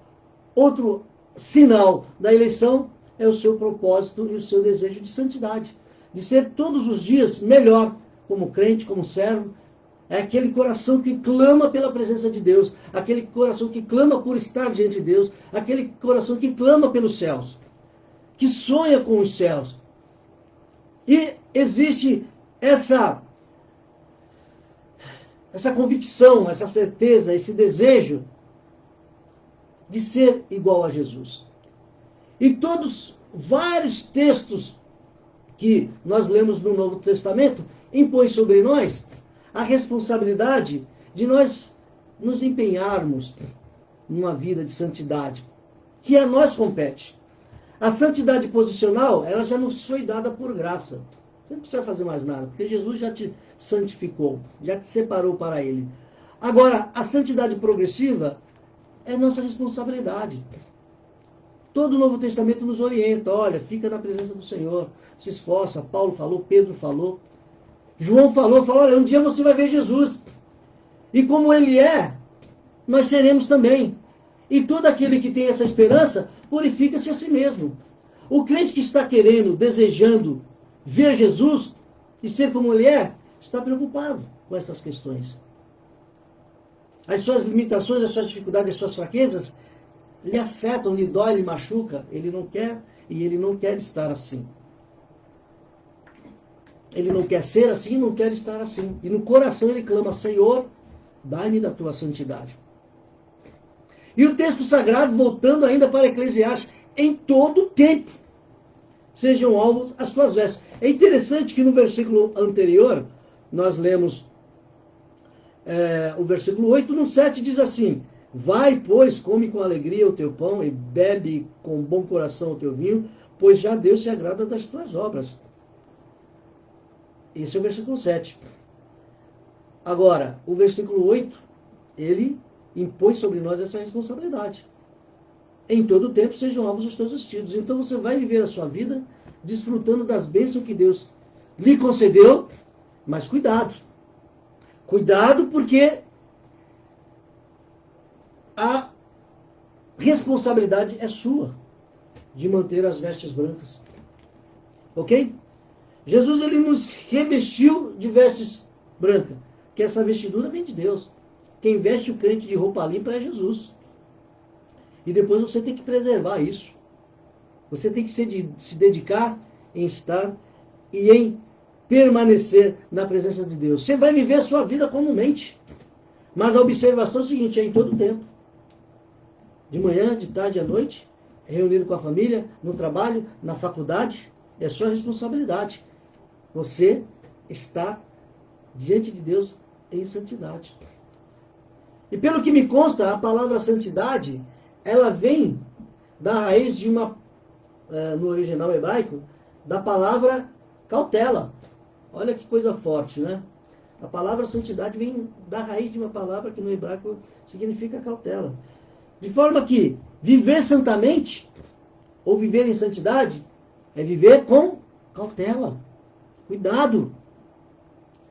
outro sinal da eleição é o seu propósito e o seu desejo de santidade. De ser todos os dias melhor, como crente, como servo. É aquele coração que clama pela presença de Deus. Aquele coração que clama por estar diante de Deus. Aquele coração que clama pelos céus. Que sonha com os céus. E existe essa convicção, essa certeza, esse desejo de ser igual a Jesus. E vários textos que nós lemos no Novo Testamento impõem sobre nós a responsabilidade de nós nos empenharmos numa vida de santidade, que a nós compete. A santidade posicional, ela já nos foi dada por graça. Você não precisa fazer mais nada, porque Jesus já te santificou, já te separou para Ele. Agora, a santidade progressiva é nossa responsabilidade. Todo o Novo Testamento nos orienta, olha, fica na presença do Senhor, se esforça. Paulo falou, Pedro falou, João falou, olha, um dia você vai ver Jesus. E como Ele é, nós seremos também. E todo aquele que tem essa esperança, purifica-se a si mesmo. O crente que está querendo, desejando ver Jesus e ser como ele é, está preocupado com essas questões. As suas limitações, as suas dificuldades, as suas fraquezas lhe afetam, lhe dói, lhe machuca. Ele não quer e ele não quer estar assim. Ele não quer ser assim e não quer estar assim. E no coração ele clama: Senhor, dai-me da tua santidade. E o texto sagrado, voltando ainda para Eclesiastes, em todo tempo sejam alvos as tuas vestes. É interessante que no versículo anterior, nós lemos o versículo 8, no 7 diz assim: vai, pois, come com alegria o teu pão e bebe com bom coração o teu vinho, pois já Deus se agrada das tuas obras. Esse é o versículo 7. Agora, o versículo 8, ele impõe sobre nós essa responsabilidade. Em todo tempo sejam alvos os teus vestidos. Então você vai viver a sua vida desfrutando das bênçãos que Deus lhe concedeu, mas cuidado. Cuidado, porque a responsabilidade é sua de manter as vestes brancas. Ok? Jesus, ele nos revestiu de vestes brancas, que essa vestidura vem de Deus. Quem veste o crente de roupa limpa é Jesus. E depois você tem que preservar isso. Você tem que se dedicar em estar e em permanecer na presença de Deus. Você vai viver a sua vida comumente. Mas a observação é o seguinte: é em todo tempo. De manhã, de tarde, à noite, reunido com a família, no trabalho, na faculdade, é sua responsabilidade. Você está diante de Deus em santidade. E pelo que me consta, a palavra santidade, ela vem da raiz de uma, no original hebraico, da palavra cautela. Olha que coisa forte, né? A palavra santidade vem da raiz de uma palavra que no hebraico significa cautela. De forma que viver santamente, ou viver em santidade, é viver com cautela. Cuidado.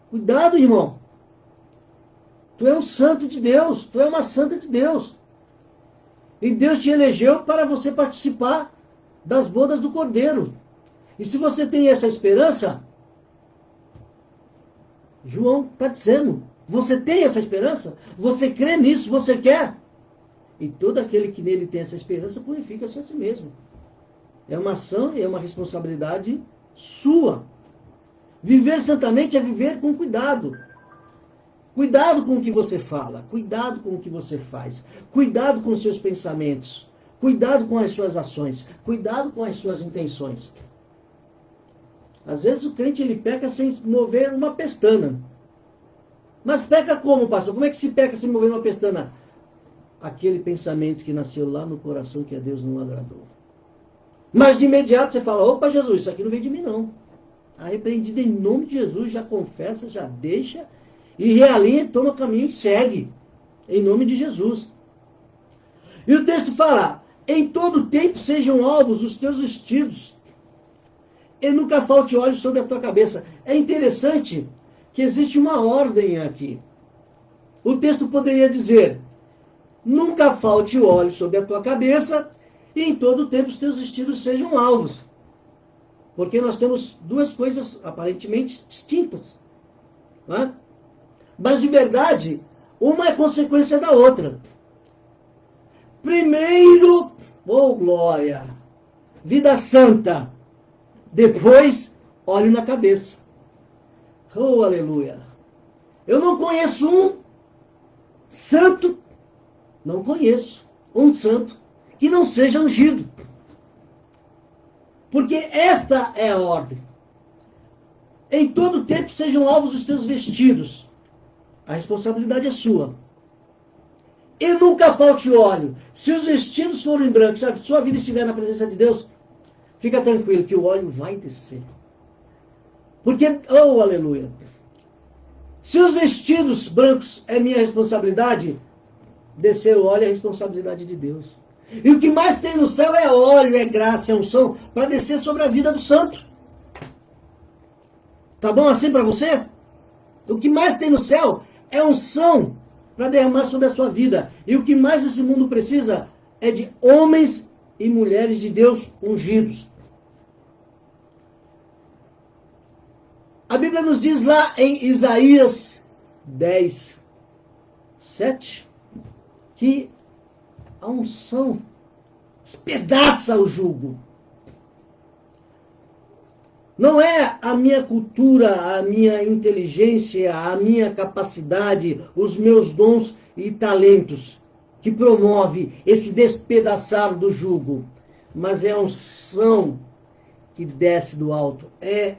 Cuidado, irmão. Tu é um santo de Deus. Tu é uma santa de Deus. E Deus te elegeu para você participar das bodas do Cordeiro. E se você tem essa esperança, João está dizendo, você tem essa esperança? Você crê nisso? Você quer? E todo aquele que nele tem essa esperança, purifica-se a si mesmo. É uma ação e é uma responsabilidade sua. Viver santamente é viver com cuidado. Cuidado com o que você fala. Cuidado com o que você faz. Cuidado com os seus pensamentos. Cuidado com as suas ações. Cuidado com as suas intenções. Às vezes o crente ele peca sem mover uma pestana. Mas peca como, pastor? Como é que se peca sem mover uma pestana? Aquele pensamento que nasceu lá no coração que a Deus não agradou. Mas de imediato você fala: opa, Jesus, isso aqui não vem de mim não. Está repreendido em nome de Jesus, já confessa, já deixa e realinha, toma o caminho e segue. Em nome de Jesus. E o texto fala: em todo tempo sejam alvos os teus vestidos, e nunca falte óleo sobre a tua cabeça. É interessante que existe uma ordem aqui. O texto poderia dizer: nunca falte óleo sobre a tua cabeça, e em todo tempo os teus vestidos sejam alvos. Porque nós temos duas coisas aparentemente distintas. Não é? Mas de verdade, uma é consequência da outra. Primeiro, glória, vida santa. Depois, óleo na cabeça. Oh, aleluia. Eu não conheço um santo, não conheço um santo que não seja ungido. Porque esta é a ordem. Em todo tempo sejam alvos os teus vestidos. A responsabilidade é sua. E nunca falte óleo. Se os vestidos forem brancos, se a sua vida estiver na presença de Deus, fica tranquilo que o óleo vai descer. Porque, oh, aleluia. Se os vestidos brancos é minha responsabilidade, descer o óleo é a responsabilidade de Deus. E o que mais tem no céu é óleo, é graça, é unção, para descer sobre a vida do santo. Tá bom assim para você? O que mais tem no céu é unção para derramar sobre a sua vida. E o que mais esse mundo precisa é de homens e mulheres de Deus ungidos. A Bíblia nos diz lá em Isaías 10, 7, que a unção despedaça o jugo. Não é a minha cultura, a minha inteligência, a minha capacidade, os meus dons e talentos que promove esse despedaçar do jugo, mas é a unção que desce do alto, é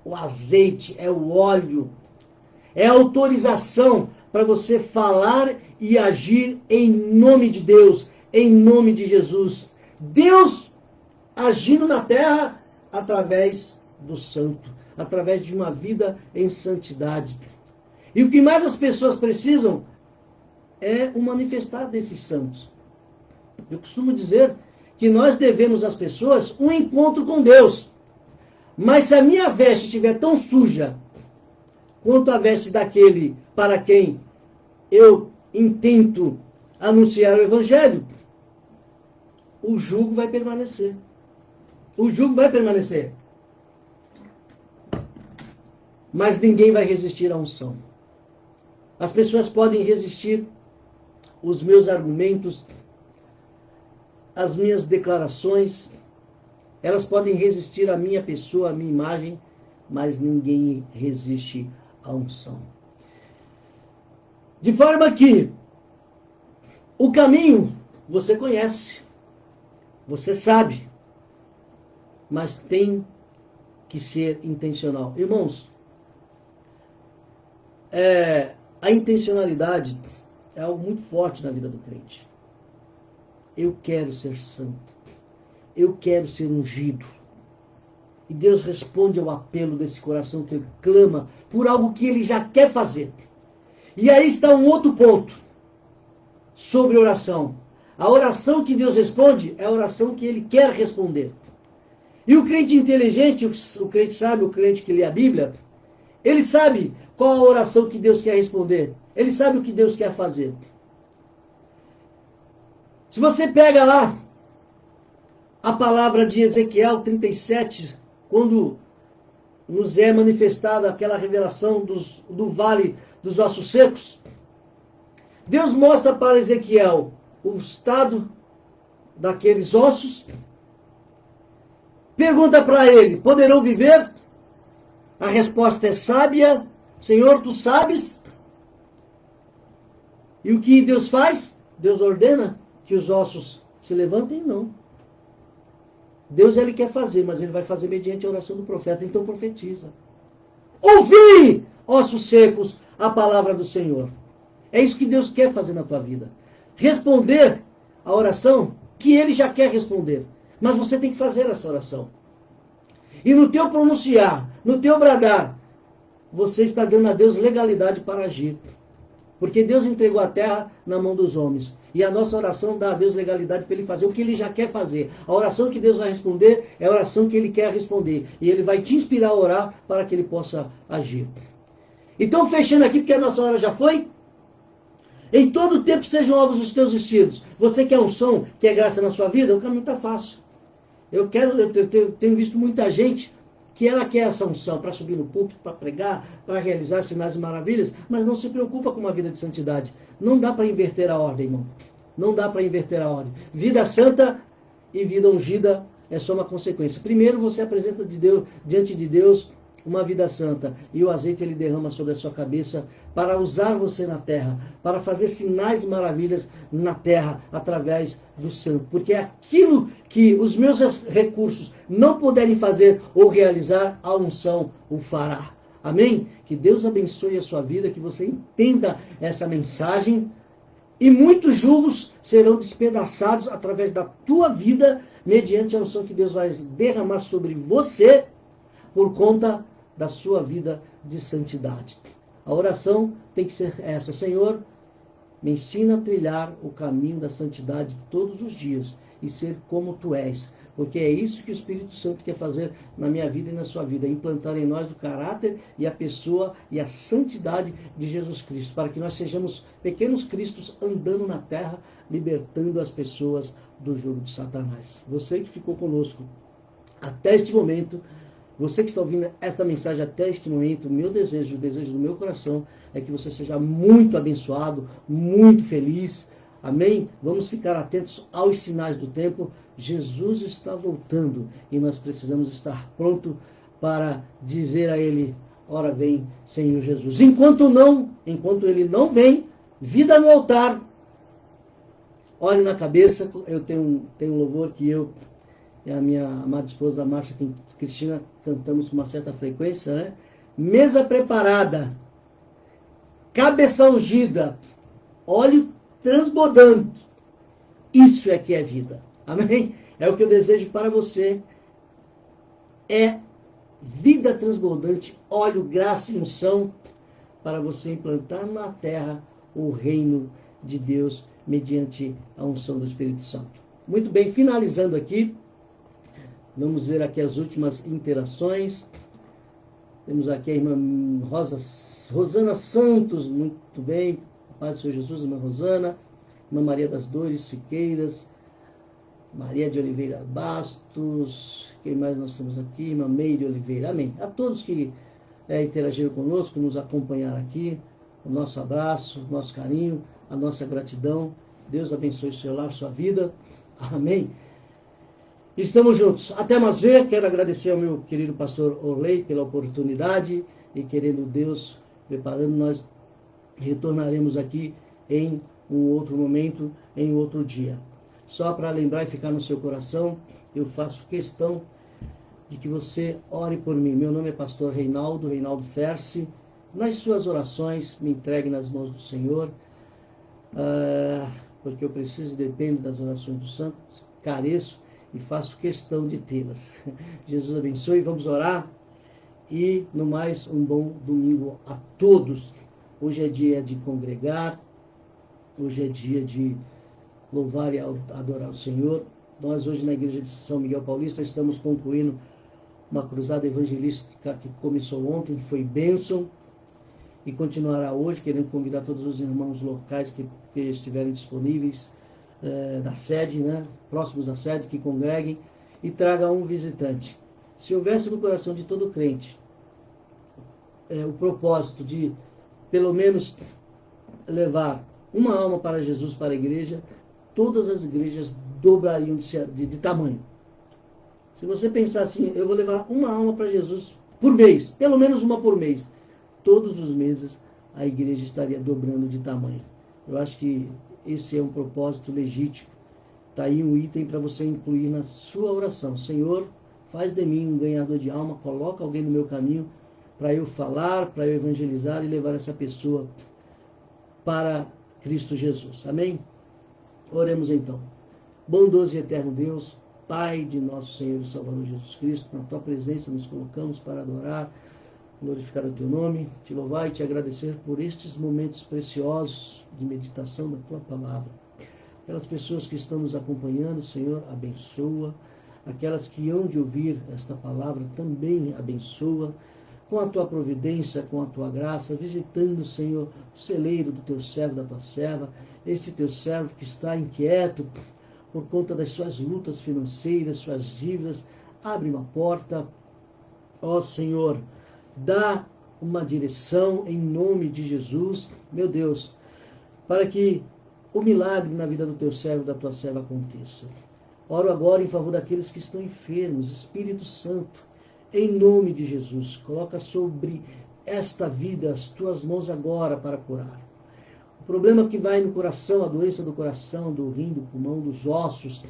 o azeite, é o óleo, é a autorização para você falar e agir em nome de Deus, em nome de Jesus. Deus agindo na terra através do santo, através de uma vida em santidade. E o que mais as pessoas precisam é o manifestar desses santos. Eu costumo dizer que nós devemos às pessoas um encontro com Deus. Mas se a minha veste estiver tão suja quanto a veste daquele para quem eu intento anunciar o Evangelho, o jugo vai permanecer. O jugo vai permanecer. Mas ninguém vai resistir à unção. As pessoas podem resistir os meus argumentos, as minhas declarações, elas podem resistir à minha pessoa, à minha imagem, mas ninguém resiste à unção. De forma que o caminho você conhece, você sabe, mas tem que ser intencional. Irmãos, a intencionalidade é algo muito forte na vida do crente. Eu quero ser santo. Eu quero ser ungido. E Deus responde ao apelo desse coração que ele clama por algo que ele já quer fazer. E aí está um outro ponto sobre oração. A oração que Deus responde é a oração que ele quer responder. E o crente inteligente, o crente sábio, o crente que lê a Bíblia, ele sabe qual a oração que Deus quer responder. Ele sabe o que Deus quer fazer. Se você pega lá a palavra de Ezequiel 37, quando nos é manifestada aquela revelação do vale dos ossos secos, Deus mostra para Ezequiel o estado daqueles ossos, pergunta para ele, poderão viver? A resposta é sábia, Senhor, tu sabes? E o que Deus faz? Deus ordena que os ossos se levantem? Não. Deus ele quer fazer, mas ele vai fazer mediante a oração do profeta, então profetiza. Ouvi, ossos secos, a palavra do Senhor. É isso que Deus quer fazer na tua vida. Responder a oração que ele já quer responder. Mas você tem que fazer essa oração. E no teu pronunciar, no teu bradar, você está dando a Deus legalidade para agir. Porque Deus entregou a terra na mão dos homens. E a nossa oração dá a Deus legalidade para ele fazer o que ele já quer fazer. A oração que Deus vai responder é a oração que ele quer responder. E ele vai te inspirar a orar para que ele possa agir. Então, fechando aqui, porque a nossa hora já foi. Em todo tempo sejam novos os teus vestidos. Você quer unção, quer graça na sua vida? O caminho está fácil. Eu tenho visto muita gente que ela quer essa unção para subir no púlpito, para pregar, para realizar sinais e maravilhas, mas não se preocupa com uma vida de santidade. Não dá para inverter a ordem, irmão. Não dá para inverter a ordem. Vida santa e vida ungida é só uma consequência. Primeiro você apresenta diante de Deus uma vida santa, e o azeite ele derrama sobre a sua cabeça para usar você na terra, para fazer sinais e maravilhas na terra, através do santo. Porque é aquilo que os meus recursos não puderem fazer ou realizar, a unção o fará. Amém? Que Deus abençoe a sua vida, que você entenda essa mensagem, e muitos jugos serão despedaçados através da tua vida, mediante a unção que Deus vai derramar sobre você, por conta da sua vida de santidade. A oração tem que ser essa: Senhor, me ensina a trilhar o caminho da santidade todos os dias e ser como tu és. porque é isso que o Espírito Santo quer fazer na minha vida e na sua vida, implantar em nós o caráter e a pessoa e a santidade de Jesus Cristo, para que nós sejamos pequenos cristos andando na terra, libertando as pessoas do jugo de Satanás. Você que ficou conosco até este momento, você que está ouvindo esta mensagem até este momento, o desejo do meu coração é que você seja muito abençoado, muito feliz. Amém? Vamos ficar atentos aos sinais do tempo. Jesus está voltando e nós precisamos estar pronto para dizer a Ele: ora vem, Senhor Jesus. Enquanto Ele não vem, vida no altar. Olhe na cabeça. Eu tenho um louvor que eu e a minha amada esposa Márcia Cristina cantamos com uma certa frequência, né? Mesa preparada, cabeça ungida, óleo transbordando. Isso é que é vida. Amém? É o que eu desejo para você. É vida transbordante, óleo, graça e unção para você implantar na terra o reino de Deus mediante a unção do Espírito Santo. Muito bem, finalizando aqui, vamos ver aqui as últimas interações. Temos aqui a irmã Rosana Santos, muito bem, Paz do Senhor Jesus, irmã Rosana, irmã Maria das Dores Siqueiras, Maria de Oliveira Bastos, quem mais nós temos aqui? Irmã Meire Oliveira, amém. A todos que interagiram conosco, nos acompanharam aqui, o nosso abraço, o nosso carinho, a nossa gratidão. Deus abençoe o seu lar, sua vida, amém. Estamos juntos. Até mais ver. Quero agradecer ao meu querido pastor Orley pela oportunidade e, querendo Deus, preparando, nós retornaremos aqui em um outro momento, em outro dia. Só para lembrar e ficar no seu coração, eu faço questão de que você ore por mim. Meu nome é pastor Reinaldo Fersi. Nas suas orações, me entregue nas mãos do Senhor, porque eu preciso e dependo das orações dos santos, careço e faço questão de tê-las. Jesus abençoe, vamos orar. E, no mais, um bom domingo a todos. Hoje é dia de congregar, hoje é dia de louvar e adorar o Senhor. Nós hoje na igreja de São Miguel Paulista estamos concluindo uma cruzada evangelística que começou ontem, foi bênção, e continuará hoje, querendo convidar todos os irmãos locais que estiverem disponíveis da sede, né, próximos da sede, que congreguem e traga um visitante. Se houvesse no coração de todo crente o propósito de, pelo menos, levar uma alma para Jesus, para a igreja, todas as igrejas dobrariam de tamanho. Se você pensar assim, eu vou levar uma alma para Jesus por mês, pelo menos uma por mês, todos os meses a igreja estaria dobrando de tamanho. Eu acho que esse é um propósito legítimo. Está aí um item para você incluir na sua oração. Senhor, faz de mim um ganhador de alma, coloca alguém no meu caminho para eu falar, para eu evangelizar e levar essa pessoa para Cristo Jesus. Amém? Oremos então. Bondoso e eterno Deus, Pai de nosso Senhor e Salvador Jesus Cristo, na Tua presença nos colocamos para adorar, glorificar o Teu nome, Te louvar e Te agradecer por estes momentos preciosos de meditação da Tua Palavra. Aquelas pessoas que estão nos acompanhando, Senhor, abençoa. Aquelas que hão de ouvir esta palavra, também abençoa. Com a Tua providência, com a Tua graça, visitando, Senhor, o celeiro do Teu servo, da Tua serva, este Teu servo que está inquieto por conta das suas lutas financeiras, suas dívidas. Abre uma porta, ó Senhor, dá uma direção em nome de Jesus, meu Deus, para que o milagre na vida do Teu servo, da Tua serva aconteça. Oro agora em favor daqueles que estão enfermos, Espírito Santo, em nome de Jesus, coloca sobre esta vida as Tuas mãos agora para curar. O problema que vai no coração, a doença do coração, do rim, do pulmão, dos ossos,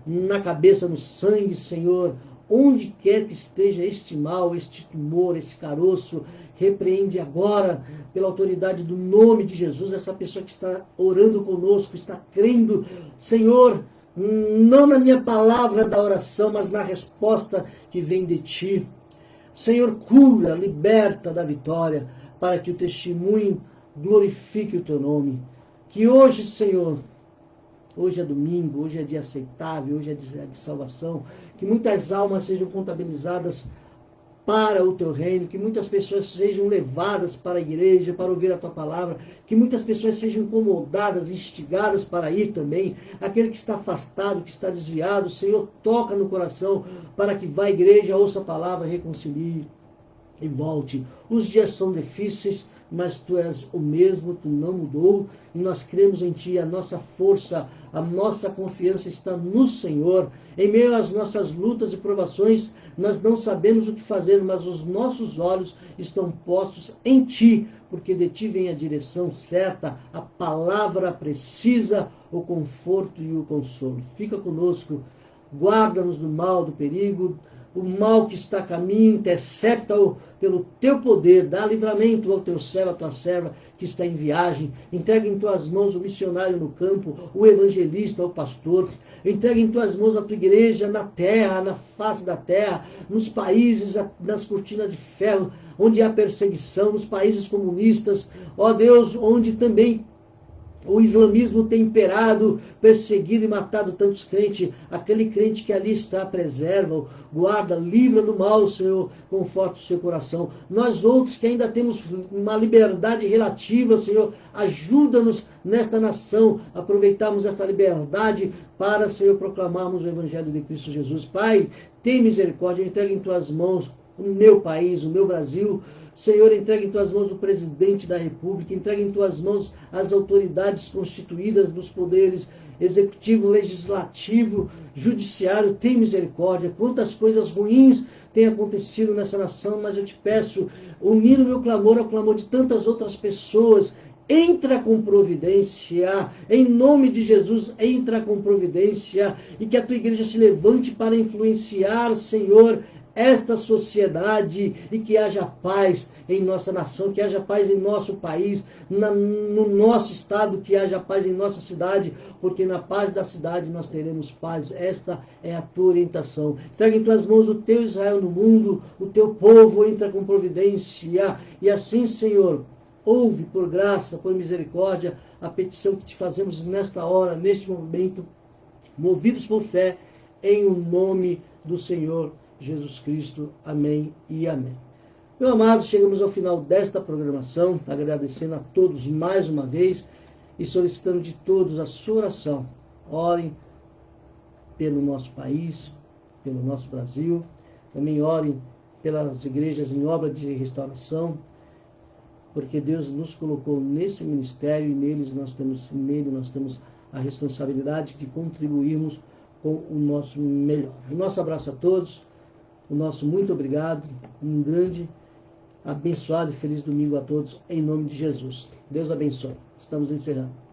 na cabeça, no sangue, Senhor, onde quer que esteja este mal, este tumor, esse caroço, repreende agora, pela autoridade do nome de Jesus, essa pessoa que está orando conosco, está crendo, Senhor, não na minha palavra da oração, mas na resposta que vem de Ti. Senhor, cura, liberta da vitória, para que o testemunho glorifique o Teu nome. Que hoje, Senhor, Hoje é domingo, hoje é dia aceitável, hoje é dia de salvação. Que muitas almas sejam contabilizadas para o teu reino, que muitas pessoas sejam levadas para a igreja, para ouvir a tua palavra, que muitas pessoas sejam incomodadas, instigadas para ir também. Aquele que está afastado, que está desviado, Senhor, toca no coração para que vá à igreja, ouça a palavra, reconcilie e volte. Os dias são difíceis, mas tu és o mesmo, tu não mudou, e nós cremos em ti. A nossa força, a nossa confiança está no Senhor. Em meio às nossas lutas e provações, nós não sabemos o que fazer, mas os nossos olhos estão postos em ti, porque de ti vem a direção certa, a palavra precisa, o conforto e o consolo. Fica conosco, guarda-nos do mal, do perigo, o mal que está a caminho, intercepta-o pelo teu poder, dá livramento ao teu servo, à tua serva que está em viagem, entrega em tuas mãos o missionário no campo, o evangelista, o pastor, entrega em tuas mãos a tua igreja na terra, na face da terra, nos países, nas cortinas de ferro, onde há perseguição, nos países comunistas, ó Deus, onde também o islamismo tem imperado, perseguido e matado tantos crentes. Aquele crente que ali está, preserva-o, guarda, livra do mal, Senhor, conforta o seu coração. Nós outros que ainda temos uma liberdade relativa, Senhor, ajuda-nos nesta nação, aproveitarmos esta liberdade para, Senhor, proclamarmos o Evangelho de Cristo Jesus. Pai, tem misericórdia, entrega em tuas mãos o meu país, o meu Brasil. Senhor, entrega em tuas mãos o presidente da República, entrega em tuas mãos as autoridades constituídas dos poderes executivo, legislativo, judiciário. Tem misericórdia. Quantas coisas ruins têm acontecido nessa nação, mas eu te peço, unindo o meu clamor ao clamor de tantas outras pessoas, entra com providência, em nome de Jesus, entra com providência, e que a tua igreja se levante para influenciar, Senhor, esta sociedade, e que haja paz em nossa nação, que haja paz em nosso país, no nosso estado, que haja paz em nossa cidade, porque na paz da cidade nós teremos paz. Esta é a tua orientação. Entrega em tuas mãos o teu Israel no mundo, o teu povo, entra com providência, e assim, Senhor, ouve por graça, por misericórdia, a petição que te fazemos nesta hora, neste momento, movidos por fé, em o nome do Senhor Jesus Cristo. Amém e amém. Meu amado, chegamos ao final desta programação, agradecendo a todos mais uma vez e solicitando de todos a sua oração. Orem pelo nosso país, pelo nosso Brasil, também orem pelas igrejas em obra de restauração, porque Deus nos colocou nesse ministério e nele nós temos a responsabilidade de contribuirmos com o nosso melhor. O nosso abraço a todos. O nosso muito obrigado, um grande, abençoado e feliz domingo a todos, em nome de Jesus. Deus abençoe. Estamos encerrando.